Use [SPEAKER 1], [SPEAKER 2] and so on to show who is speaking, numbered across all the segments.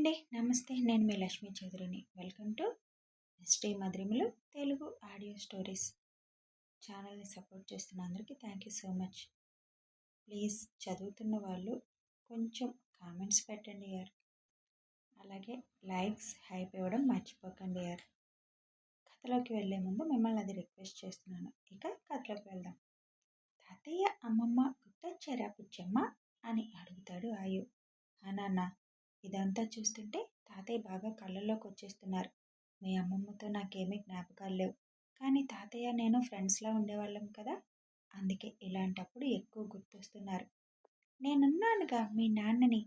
[SPEAKER 1] అండి. నమస్తే. నేను మీ లక్ష్మీ చౌదరిని. వెల్కమ్ టు శ్రీ మధురిమలు తెలుగు ఆడియో స్టోరీస్ ఛానల్ని సపోర్ట్ చేస్తున్న అందరికీ thank you so much. Please చదువుతున్న వాళ్ళు కొంచెం కామెంట్స్ పెట్టండి యార్. అలాగే లైక్స్ హైప్ ఇవ్వడం మర్చిపోకండి యార్. కథలోకి వెళ్ళే ముందు మిమ్మల్ని అది రిక్వెస్ట్ చేస్తున్నాను. ఇక కథలోకి వెళ్దాం. తాతయ్య అమ్మమ్మ గుర్తొచ్చారా పుచ్చమ్మ అని అడుగుతాడు ఆయు. నాన్న, ఇదంతా చూస్తుంటే తాతయ్య బాగా కళ్ళల్లోకి వచ్చేస్తున్నారు. మీ అమ్మమ్మతో నాకేమీ జ్ఞాపకాలు లేవు, కానీ తాతయ్య నేను ఫ్రెండ్స్లా ఉండేవాళ్ళం కదా, అందుకే ఇలాంటప్పుడు ఎక్కువ గుర్తొస్తున్నారు. నేనున్నానుగా మీ నాన్నని,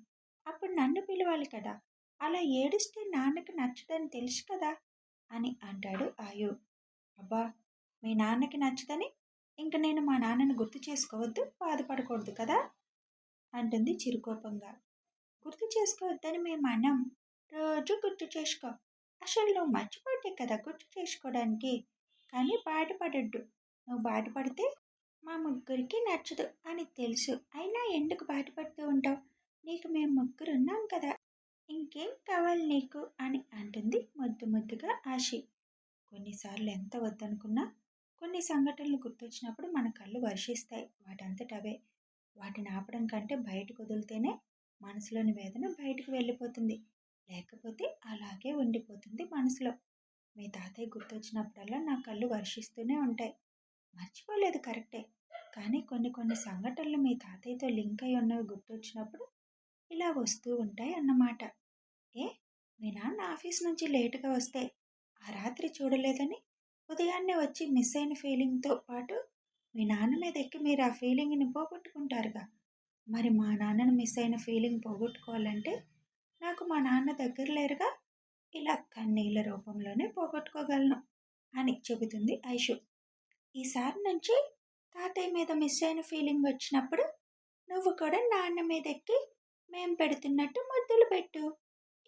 [SPEAKER 1] అప్పుడు నన్ను పిలవాలి కదా, అలా ఏడిస్తే నాన్నకి నచ్చదని తెలుసు కదా అని అంటాడు ఆయు. అబ్బా, మీ నాన్నకి నచ్చదని ఇంక నేను మా నాన్నని గుర్తు చేసుకోవద్దు, బాధపడకూడదు కదా అంటుంది చిరుకోపంగా. గుర్తు చేసుకోవద్దని మేము అన్నాం. రోజు గుర్తు చేసుకో. అసలు నువ్వు మర్చిపోతే కదా గుర్తు చేసుకోవడానికి. కానీ బాధపడద్దు. నువ్వు బాధపడితే మా ముగ్గురికి నచ్చదు అని తెలుసు. అయినా ఎందుకు బాధపడుతూ ఉంటావు? నీకు మేము ముగ్గురు ఉన్నాం కదా, ఇంకేం కావాలి నీకు అని అంటుంది ముద్దు ముద్దుగా ఆశి. కొన్నిసార్లు ఎంత వద్దనుకున్నా కొన్ని సంఘటనలు గుర్తొచ్చినప్పుడు మన కళ్ళు వర్షిస్తాయి. వాటంతటవే. వాటిని ఆపడం కంటే బయటకు వదిలితేనే మనసులోని వేదన బయటకు వెళ్ళిపోతుంది, లేకపోతే అలాగే ఉండిపోతుంది మనసులో. మీ తాతయ్య గుర్తొచ్చినప్పుడల్లా నా కళ్ళు వర్షిస్తూనే ఉంటాయి. మర్చిపోలేదు కరెక్టే, కానీ కొన్ని సంఘటనలు మీ తాతయ్యతో లింక్ అయి ఉన్నవి గుర్తొచ్చినప్పుడు ఇలా వస్తూ ఉంటాయి అన్నమాట. ఏ, మీ నాన్న ఆఫీస్ నుంచి లేటుగా వస్తే ఆ రాత్రి చూడలేదని ఉదయాన్నే వచ్చి మిస్ అయిన ఫీలింగ్తో పాటు మీ నాన్న మీద ఎక్కి మీరు ఆ ఫీలింగ్ని పోగొట్టుకుంటారుగా. మరి మా నాన్నను మిస్ అయిన ఫీలింగ్ పోగొట్టుకోవాలంటే నాకు మా నాన్న దగ్గర లేరుగా, ఇలా కన్నీళ్ళ రూపంలోనే పోగొట్టుకోగలను అని చెబుతుంది ఐషు. ఈసారి నుంచి తాతయ్య మీద మిస్ అయిన ఫీలింగ్ వచ్చినప్పుడు నువ్వు కూడా నాన్న మీద ఎక్కి మేం పెడుతున్నట్టు ముద్దులు పెట్టు.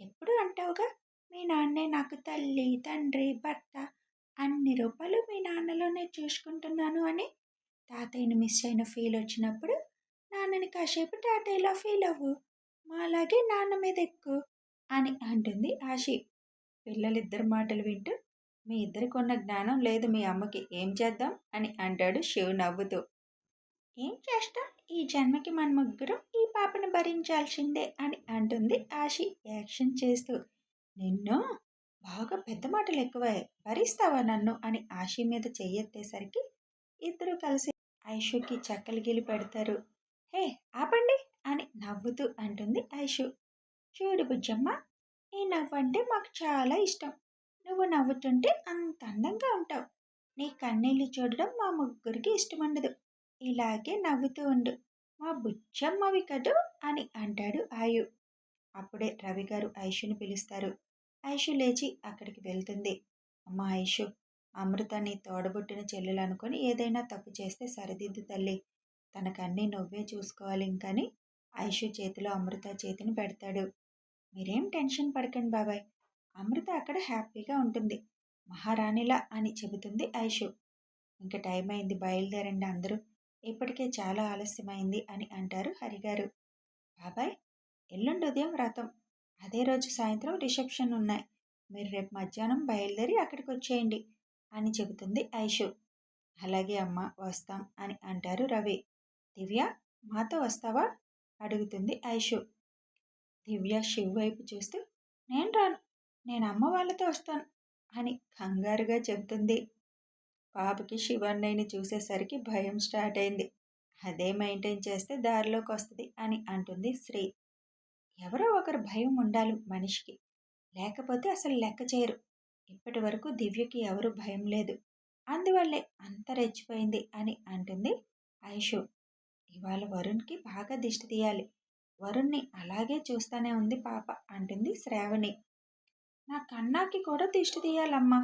[SPEAKER 1] ఎప్పుడు అంటావుగా, మీ నాన్నే నాకు తల్లి, తండ్రి, భర్త, అన్ని రూపాలు మీ నాన్నలోనే చూసుకుంటున్నాను అని. తాతయ్యని మిస్ అయిన ఫీల్ వచ్చినప్పుడు నాన్నని కాసేపు తాతయ్యలా ఫీల్ అవ్వు, మాలాగే నాన్న మీద ఎక్కు అని అంటుంది ఆశి. పిల్లలిద్దరి మాటలు వింటూ, మీ ఇద్దరికి ఉన్న జ్ఞానం లేదు మీ అమ్మకి, ఏం చేద్దాం అని అంటాడు శివ్ నవ్వుతూ. ఏం చేస్తాం, ఈ జన్మకి మన ముగ్గురం ఈ పాపను భరించాల్సిందే అని అంటుంది ఆశి యాక్షన్ చేస్తూ. నిన్ను బాగా పెద్ద మాటలు ఎక్కువే, భరిస్తావా నన్ను అని ఆశి మీద చెయ్యెత్తేసరికి ఇద్దరు కలిసి ఐషుకి చక్కలు గిలి పెడతారు. హే ఆపండి అని నవ్వుతూ అంటుంది ఐషు. చూడు బుజ్జమ్మ, నీ నవ్వంటే మాకు చాలా ఇష్టం. నువ్వు నవ్వుతుంటే అంత అందంగా ఉంటావు. నీ కన్నీళ్ళు చూడడం మా ముగ్గురికి ఇష్టం ఉండదు. ఇలాగే నవ్వుతూ ఉండు, మా బుజ్జమ్మవి కదూ అని అంటాడు ఆయు. అప్పుడే రవి గారు ఐషుని పిలుస్తారు. ఐషు లేచి అక్కడికి వెళ్తుంది. అమ్మ ఐషు, అమృత నీ తోడబుట్టిన చెల్లెలు అనుకొని ఏదైనా తప్పు చేస్తే సరిదిద్దు తల్లి, తనకన్నీ నువ్వే చూసుకోవాలి ఇంకని ఐషు చేతిలో అమృత చేతిని పెడతాడు. మీరేం టెన్షన్ పడకండి బాబాయ్, అమృత అక్కడ హ్యాపీగా ఉంటుంది, మహారాణిలా అని చెబుతుంది ఐషు. ఇంకా టైం అయింది, బయలుదేరండి అందరూ, ఇప్పటికే చాలా ఆలస్యమైంది అని అంటారు హరిగారు. బాబాయ్, ఎల్లుండి ఉదయం వ్రతం, అదే రోజు సాయంత్రం రిసెప్షన్ ఉన్నాయి. మీరు రేపు మధ్యాహ్నం బయలుదేరి అక్కడికి వచ్చేయండి అని చెబుతుంది ఐషు. అలాగే అమ్మ, వస్తాం అని అంటారు రవి. దివ్య, మాతో వస్తావా అడుగుతుంది ఐషు. దివ్య శివ్ వైపు చూస్తూ, నేను రాను, నేను అమ్మ వాళ్ళతో వస్తాను అని కంగారుగా చెబుతుంది. పాపకి శివన్నయ్యని చూసేసరికి భయం స్టార్ట్ అయింది. అదే మెయింటైన్ చేస్తే దారిలోకి వస్తుంది అని అంటుంది శ్రీ. ఎవరో ఒకరు భయం ఉండాలి మనిషికి, లేకపోతే అసలు లెక్క చేయరు. ఇప్పటి వరకు దివ్యకి ఎవరు భయం లేదు, అందువల్లే అంత రెచ్చిపోయింది అని అంటుంది ఐషు. ఇవాళ వరుణ్కి బాగా దిష్టి తీయాలి, వరుణ్ని అలాగే చూస్తూనే ఉంది పాప అంటుంది శ్రావణి. నా కన్నాకి కూడా దిష్టి తీయాలమ్మా,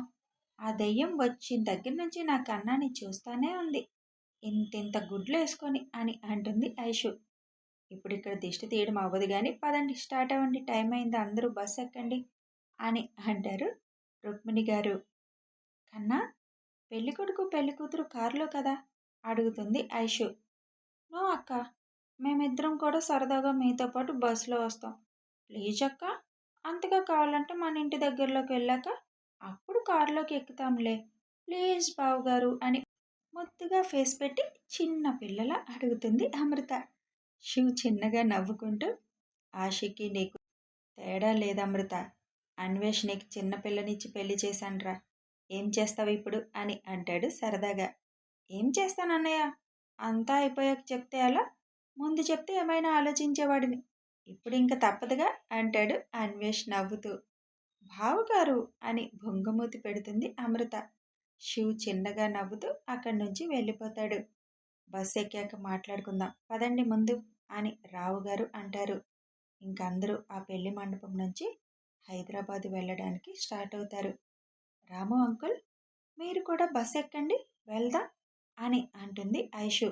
[SPEAKER 1] ఆ దెయ్యం వచ్చిన దగ్గర నుంచి నా కన్నాని చూస్తానే ఉంది ఇంతింత గుడ్లు వేసుకొని అని అంటుంది ఐషు. ఇప్పుడు ఇక్కడ దిష్టి తీయడం అవ్వదు కానీ పదండి, స్టార్ట్ అవ్వండి, టైం అయింది, అందరూ బస్సు ఎక్కండి అని అంటారు రుక్మిణి గారు. కన్నా, పెళ్ళికొడుకు పెళ్ళికూతురు కారులో కదా అడుగుతుంది ఐషు. నో అక్క, మేమిద్దరం కూడా సరదాగా మీతో పాటు బస్సులో వస్తాం. ప్లీజ్ అక్క, అంతగా కావాలంటే మన ఇంటి దగ్గరలోకి వెళ్ళాక అప్పుడు కారులోకి ఎక్కుతాంలే. ప్లీజ్ బావగారు అని ముద్దుగా ఫేస్ పెట్టి చిన్న పిల్లలా అడుగుతుంది అమృత. శివ్ చిన్నగా నవ్వుకుంటూ, ఆషికి నీకు తేడా లేదమృత. అన్వేష్ నీకు చిన్న పిల్లనిచ్చి పెళ్లి చేశాన్రా. ఏం చేస్తావిప్పుడు అని అంటాడు సరదాగా. ఏం చేస్తానన్నయ్య? అంతా అయిపోయాక చెప్తే అలా? ముందు చెప్తే ఏమైనా ఆలోచించేవాడిని. ఇప్పుడు ఇంక తప్పదుగా అంటాడు అన్వేష్ నవ్వుతూ. బావగారు అని బొంగమూతి పెడుతుంది అమృత. శివ్ చిన్నగా నవ్వుతూ అక్కడి నుంచి వెళ్ళిపోతాడు. బస్ ఎక్కాక మాట్లాడుకుందాం పదండి ముందు అని రావుగారు అంటారు. ఇంకందరూ ఆ పెళ్లి మండపం నుంచి హైదరాబాద్ వెళ్ళడానికి స్టార్ట్ అవుతారు. రాము అంకుల్, మీరు కూడా బస్ ఎక్కండి, వెళ్దాం అని అంటుంది ఐషు.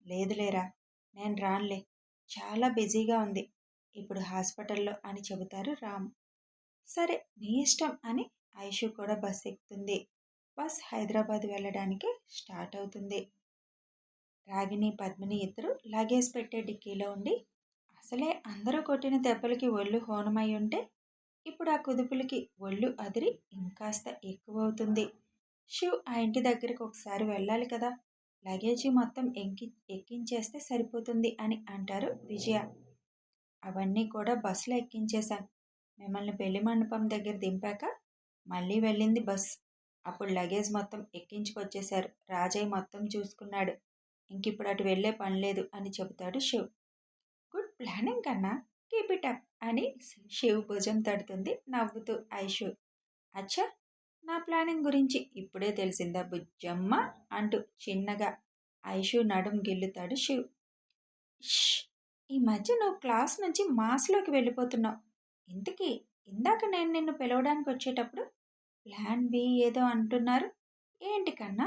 [SPEAKER 1] లేదులేరా, నేను రానులే, చాలా బిజీగా ఉంది ఇప్పుడు హాస్పిటల్లో అని చెబుతారు రామ్. సరే మీ ఇష్టం అని ఐషు కూడా బస్ ఎక్కుతుంది. బస్ హైదరాబాద్ వెళ్ళడానికి స్టార్ట్ అవుతుంది. రాగిణి పద్మిని ఇద్దరు లగేజ్ పెట్టే డిక్కీలో ఉండి, అసలే అందరూ కొట్టిన దెబ్బలకి ఒళ్ళు హోనమై ఉంటే ఇప్పుడు ఆ కుదుపులకి ఒళ్ళు అదిరి ఇంకాస్త ఎక్కువవుతుంది. శివ్ ఆ ఇంటి దగ్గరికి ఒకసారి వెళ్ళాలి కదా, లగేజీ మొత్తం ఎక్కించేస్తే సరిపోతుంది అని అంటారు విజయ. అవన్నీ కూడా బస్సులో ఎక్కించేశాను. మిమ్మల్ని పెళ్లి మండపం దగ్గర దింపాక మళ్ళీ వెళ్ళింది బస్. అప్పుడు లగేజ్ మొత్తం ఎక్కించుకొచ్చేశారు. రాజయ్య మొత్తం చూసుకున్నాడు. ఇంకిప్పుడు అటు వెళ్ళే పని లేదు అని చెబుతాడు శివ్. గుడ్ ప్లానింగ్ కన్నా, కీప్ ఇట్ అప్ అని శివ్ భుజం తడుతుంది నవ్వుతూ ఐషు. అచ్చా, నా ప్లానింగ్ గురించి ఇప్పుడే తెలిసిందా బుజ్జమ్మ అంటూ చిన్నగా ఐషు నడుం గిల్లుతాడు శివ్. ఈ మధ్య నువ్వు క్లాస్ నుంచి మాస్లోకి వెళ్ళిపోతున్నావు. ఇంతకీ ఇందాక నేను నిన్ను పిలవడానికి వచ్చేటప్పుడు ప్లాన్ బి ఏదో అంటున్నారు ఏంటి కన్నా?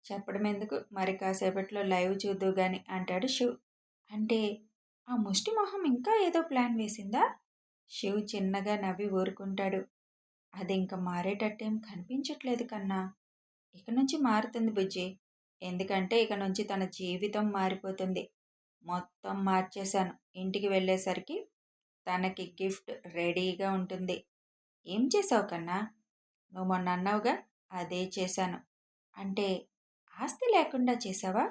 [SPEAKER 1] చెప్పడం ఎందుకు, మరి కాసేపట్లో లైవ్ చూద్దు గాని అంటాడు శివ్. అంటే ఆ ముష్టి మొహం ఇంకా ఏదో ప్లాన్ వేసిందా? శివ్ చిన్నగా నవ్వి ఊరుకుంటాడు. అది ఇంక మారేటట్టేం కనిపించట్లేదు కన్నా. ఇక నుంచి మారుతుంది బుజ్జి. ఎందుకంటే ఇక నుంచి తన జీవితం మారిపోతుంది. మొత్తం మార్చేశాను. ఇంటికి వెళ్ళేసరికి తనకి గిఫ్ట్ రెడీగా ఉంటుంది. ఏం చేసావు కన్నా? నువ్వు మొన్న అన్నావుగా, అదే చేశాను. అంటే ఆస్తి లేకుండా చేసావా?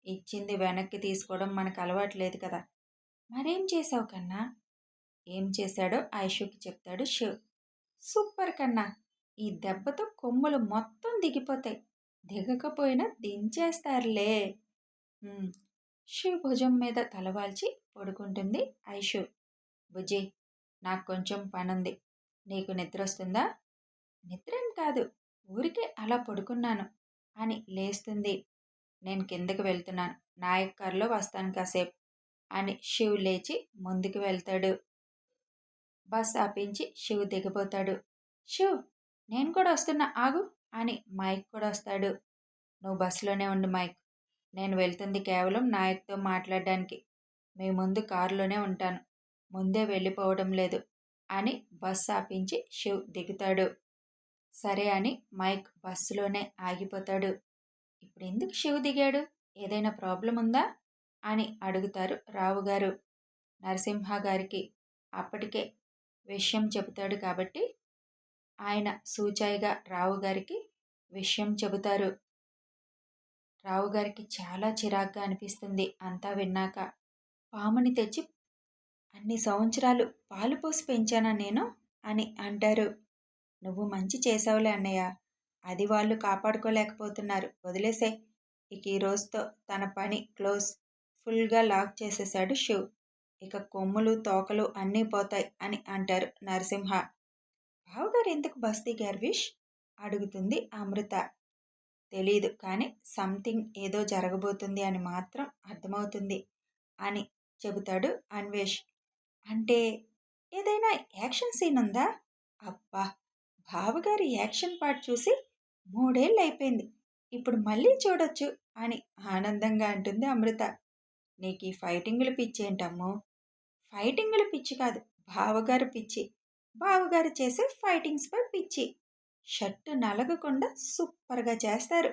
[SPEAKER 1] ఇచ్చింది వెనక్కి తీసుకోవడం మనకు అలవాట్లేదు కదా. మరేం చేసావు కన్నా? ఏం చేశాడో ఐషుకి చెప్తాడు శివ్. సూపర్ కన్నా, ఈ దెబ్బతో కొమ్ములు మొత్తం దిగిపోతాయి. దిగకపోయినా దించేస్తారులే. శివ్ భుజం మీద తలవాల్చి పడుకుంటుంది ఐషు. బుజ్జి, నాకు కొంచెం పనుంది. నీకు నిద్ర వస్తుందా? నిద్రేం కాదు, ఊరికే అలా పడుకున్నాను అని లేస్తుంది. నేను కిందకి వెళ్తున్నాను, నాయక్ కార్లో వస్తాను కాసేపు అని శివ్ లేచి ముందుకు వెళ్తాడు. బస్ ఆపించి శివ్ దిగబోతాడు. శివ్, నేను కూడా వస్తున్నా ఆగు అని మైక్ కూడా వస్తాడు. నువ్వు బస్సులోనే ఉండు మైక్, నేను వెళ్తుంది కేవలం నాయక్తో మాట్లాడడానికి. మీ ముందు కారులోనే ఉంటాను, ముందే వెళ్ళిపోవడం లేదు అని బస్ ఆపించి శివ్ దిగుతాడు. సరే అని మైక్ బస్సులోనే ఆగిపోతాడు. ఇప్పుడు ఎందుకు శివ్ దిగాడు? ఏదైనా ప్రాబ్లం ఉందా అని అడుగుతారు రావుగారు. నరసింహ గారికి అప్పటికే విషయం చెబుతాడు కాబట్టి ఆయన సూచాయిగా రావుగారికి విషయం చెబుతారు. రావుగారికి చాలా చిరాగ్గా అనిపిస్తుంది అంతా విన్నాక. పాముని తెచ్చి అన్ని సంవత్సరాలు పాలు పోసి పెంచానా నేను అని అంటారు. నువ్వు మంచి చేసావులే అన్నయ్య, అది వాళ్ళు కాపాడుకోలేకపోతున్నారు, వదిలేసే. ఇక ఈ రోజుతో తన పని క్లోజ్. ఫుల్గా లాక్ చేసేశాడు శివ్. ఇక కొమ్ములు తోకలు అన్నీ పోతాయి అని అంటారు నరసింహ. బావగారు ఎందుకు బస్ దిగారు విష్ అడుగుతుంది అమృత. తెలీదు కానీ సంథింగ్ ఏదో జరగబోతుంది అని మాత్రం అర్థమవుతుంది అని చెబుతాడు అన్వేష్. అంటే ఏదైనా యాక్షన్ సీన్ ఉందా? అబ్బా, బావగారి యాక్షన్ పార్ట్ చూసి 3 ఏళ్ళు అయిపోయింది, ఇప్పుడు మళ్ళీ చూడొచ్చు అని ఆనందంగా అంటుంది అమృత. నీకు ఈ ఫైటింగులు పిచ్చి ఏంటమ్మో? ఫైటింగులు పిచ్చి కాదు, బావగారు పిచ్చి. బావగారు చేసే ఫైటింగ్స్పై పిచ్చి. షర్టు నలగకుండా సూపర్గా చేస్తారు.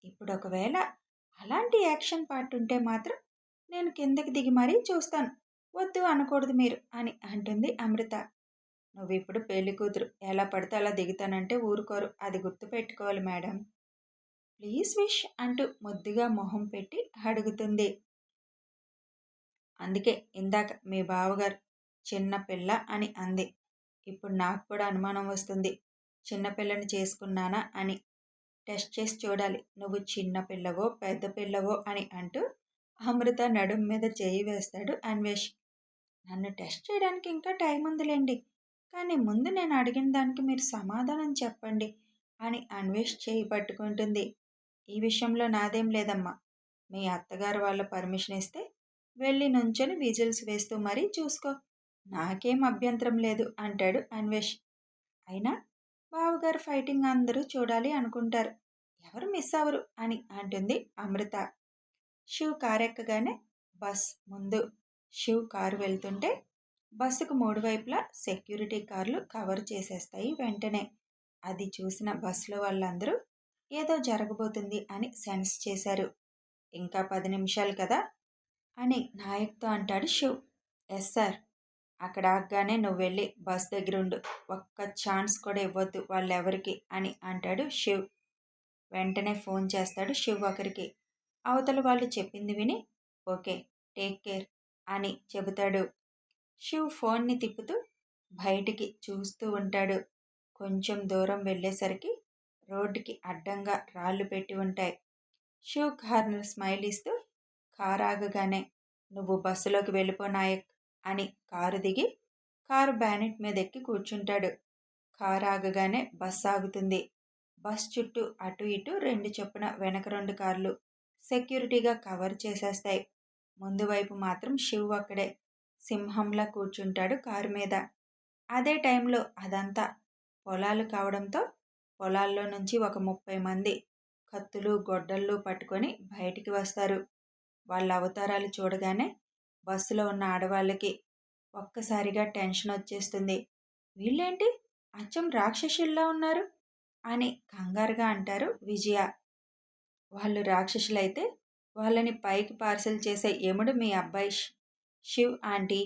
[SPEAKER 1] ఇప్పుడు ఒకవేళ అలాంటి యాక్షన్ పార్ట్ ఉంటే మాత్రం నేను కిందకి దిగి మరీ చూస్తాను. వద్దు అనకూడదు మీరు అని అంటుంది అమృత. నువ్విప్పుడు పెళ్లి కూతురు, ఎలా పడితే అలా దిగుతానంటే ఊరుకోరు, అది గుర్తుపెట్టుకోవాలి మేడం. ప్లీజ్ విష్ అంటూ ముద్దుగా మొహం పెట్టి అడుగుతుంది. అందుకే ఇందాక మీ బావగారు చిన్న పిల్ల అని అంది. ఇప్పుడు నాకు కూడా అనుమానం వస్తుంది, చిన్నపిల్లని చేసుకున్నానా అని. టెస్ట్ చేసి చూడాలి, నువ్వు చిన్న పిల్లవో పెద్ద పిల్లవో అని అంటూ అమృత నడుం మీద చేయి వేస్తాడు అన్వేష్. నన్ను టెస్ట్ చేయడానికి ఇంకా టైం ఉందిలేండి, కానీ ముందు నేను అడిగిన దానికి మీరు సమాధానం చెప్పండి అని అన్వేష్ చేయి పట్టుకుంటుంది. ఈ విషయంలో నాదేం లేదమ్మా, మీ అత్తగారు వాళ్ళ పర్మిషన్ ఇస్తే వెళ్ళి నుంచొని విజిల్స్ వేస్తూ మరీ చూసుకో, నాకేం అభ్యంతరం లేదు అంటాడు అన్వేష్. అయినా బావగారు ఫైటింగ్ అందరూ చూడాలి అనుకుంటారు, ఎవరు మిస్ అవరు అని అంటుంది అమృత. శివ్ కారెక్కగానే బస్ ముందు శివ్ కారు వెళ్తుంటే బస్సుకు మూడు వైపులా సెక్యూరిటీ కార్లు కవర్ చేసేస్తాయి వెంటనే. అది చూసిన బస్సులో వాళ్ళందరూ ఏదో జరగబోతుంది అని సెన్స్ చేశారు. ఇంకా 10 నిమిషాలు కదా అని నాయక్తో అంటాడు శివ్. Yes sir. అక్కడ ఆగగానే నువ్వు వెళ్ళి బస్ దగ్గరుండు, ఒక్క ఛాన్స్ కూడా ఇవ్వద్దు వాళ్ళెవరికి అని అంటాడు శివ్. వెంటనే ఫోన్ చేస్తాడు శివ్ ఒకరికి. అవతల వాళ్ళు చెప్పింది విని ఓకే టేక్ కేర్ అని చెబుతాడు. శివ్ ఫోన్ని తిప్పుతూ బయటికి చూస్తూ ఉంటాడు. కొంచెం దూరం వెళ్ళేసరికి రోడ్డుకి అడ్డంగా రాళ్ళు పెట్టి ఉంటాయి. శివ్ కార్నర్ స్మైల్ ఇస్తూ కారు ఆగగానే నువ్వు బస్సులోకి వెళ్ళిపో నాయక్ అని కారు దిగి కారు బ్యానెట్ మీద ఎక్కి కూర్చుంటాడు. కారు ఆగగానే బస్ ఆగుతుంది. బస్ చుట్టూ అటు ఇటు 2 చొప్పున వెనక 2 కార్లు సెక్యూరిటీగా కవర్ చేసేస్తాయి. ముందు వైపు మాత్రం శివ్ అక్కడే సింహంలా కూర్చుంటాడు కారు మీద. అదే టైంలో అదంతా పొలాలు కావడంతో పొలాల్లో నుంచి ఒక 30 మంది కత్తులు గొడ్డళ్ళు పట్టుకొని బయటికి వస్తారు. వాళ్ళ అవతారాలు చూడగానే బస్సులో ఉన్న ఆడవాళ్ళకి ఒక్కసారిగా టెన్షన్ వచ్చేస్తుంది. వీళ్ళేంటి అచ్చం రాక్షసుల్లా ఉన్నారు అని కంగారుగా అంటారు విజయ. వాళ్ళు రాక్షసులైతే వాళ్ళని పైకి పార్సల్ చేసే యముడు మీ అబ్బాయి శివ్ ఆంటీ.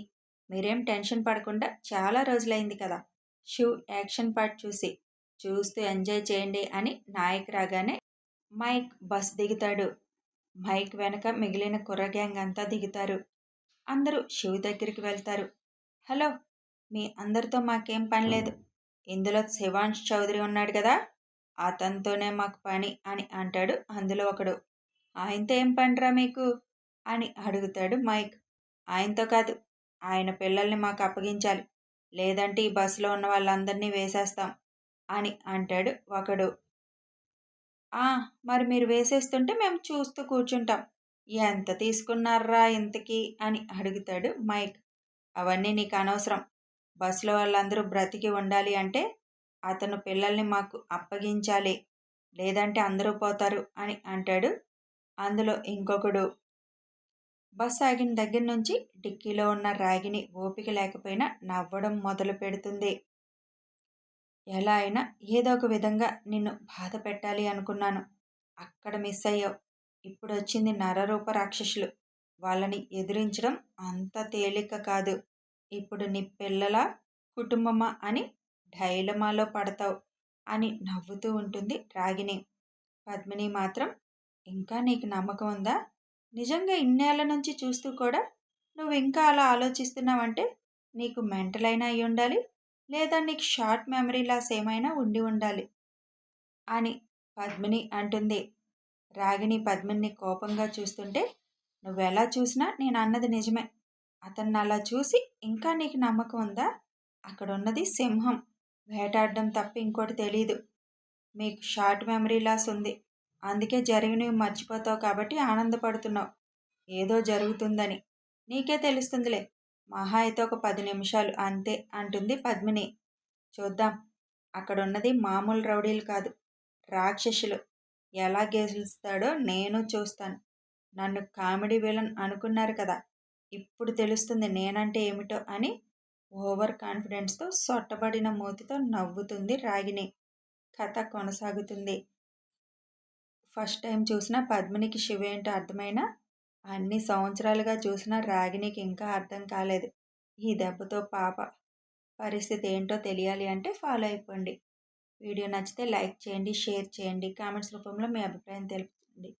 [SPEAKER 1] మీరేం టెన్షన్ పడకుండా చాలా రోజులైంది కదా శివ్ యాక్షన్ పార్ట్ చూస్తూ ఎంజాయ్ చేయండి అని నాయక్ రాగానే మైక్ బస్ దిగుతాడు. మైక్ వెనక మిగిలిన కుర్ర గ్యాంగ్ అంతా దిగుతారు. అందరూ శివ్ దగ్గరికి వెళ్తారు. హలో, మీ అందరితో మాకేం పని లేదు, ఇందులో శివాంష్ చౌదరి ఉన్నాడు కదా, అతనితోనే మాకు పని అని అంటాడు అందులో ఒకడు. ఆయనతో ఏం పనిరా మీకు అని అడుగుతాడు మైక్. ఆయనతో కాదు, ఆయన పిల్లల్ని మాకు అప్పగించాలి, లేదంటే ఈ బస్సులో ఉన్న వాళ్ళందరినీ వేసేస్తాం అని అంటాడు ఒకడు. మరి మీరు వేసేస్తుంటే మేము చూస్తూ కూర్చుంటాం, ఎంత తీసుకున్నారా ఇంతకీ అని అడుగుతాడు మైక్. అవన్నీ నీకు అనవసరం, బస్సులో వాళ్ళందరూ బ్రతికి ఉండాలి అంటే అతను పిల్లల్ని మాకు అప్పగించాలి, లేదంటే అందరూ పోతారు అని అంటాడు అందులో ఇంకొకడు. బస్ ఆగిన దగ్గర నుంచి డిక్కీలో ఉన్న రాగిని ఓపిక లేకపోయినా నవ్వడం మొదలు పెడుతుంది. ఎలా అయినా ఏదో ఒక విధంగా నిన్ను బాధ పెట్టాలి అనుకున్నాను, అక్కడ మిస్ అయ్యావు. ఇప్పుడు వచ్చింది నరరూప రాక్షసులు, వాళ్ళని ఎదిరించడం అంత తేలిక కాదు. ఇప్పుడు నీ పిల్లల కుటుంబమా అని డైలమాలో పడతావు అని నవ్వుతూ ఉంటుంది రాగిని. పద్మిని మాత్రం ఇంకా నీకు నమ్మకం ఉందా, నిజంగా ఇన్నేళ్ల నుంచి చూస్తూ కూడా నువ్వు ఇంకా అలా ఆలోచిస్తున్నావంటే నీకు మెంటల్ అయినా అయి ఉండాలి, లేదా నీకు షార్ట్ మెమరీ లాస్ ఏమైనా ఉండి ఉండాలి అని పద్మిని అంటుంది. రాగిని పద్మిని కోపంగా చూస్తుంటే నువ్వెలా చూసినా నేను అన్నది నిజమే, అతన్ని అలా చూసి ఇంకా నీకు నమ్మకం ఉందా, అక్కడున్నది సింహం, వేటాడడం తప్ప ఇంకోటి తెలీదు. మీకు షార్ట్ మెమరీ లాస్ ఉంది, అందుకే జరిగినవి మర్చిపోతావు కాబట్టి ఆనందపడుతున్నావు, ఏదో జరుగుతుందని. నీకే తెలుస్తుందిలే, మహా అయితే ఒక 10 నిమిషాలు అంతే అంటుంది పద్మిని. చూద్దాం, అక్కడున్నది మామూలు రౌడీలు కాదు, రాక్షసులు. ఎలా గెలుస్తాడో నేను చూస్తాను. నన్ను కామెడీ విలన్ అనుకున్నారు కదా, ఇప్పుడు తెలుస్తుంది నేనంటే ఏమిటో అని ఓవర్ కాన్ఫిడెన్స్తో సొట్టబడిన మూతితో నవ్వుతుంది రాగిని. కథ కొనసాగుతుంది. ఫస్ట్ టైం చూసిన పద్మినికి శివ ఏంటో అర్థమైనా అన్ని సంవత్సరాలుగా చూసిన రాగిణికి ఇంకా అర్థం కాలేదు. ఈ దెబ్బతో పాప పరిస్థితి ఏంటో తెలియాలి అంటే ఫాలో అయిపోండి. వీడియో నచ్చితే లైక్ చేయండి, షేర్ చేయండి, కామెంట్స్ రూపంలో మీ అభిప్రాయం తెలపండి.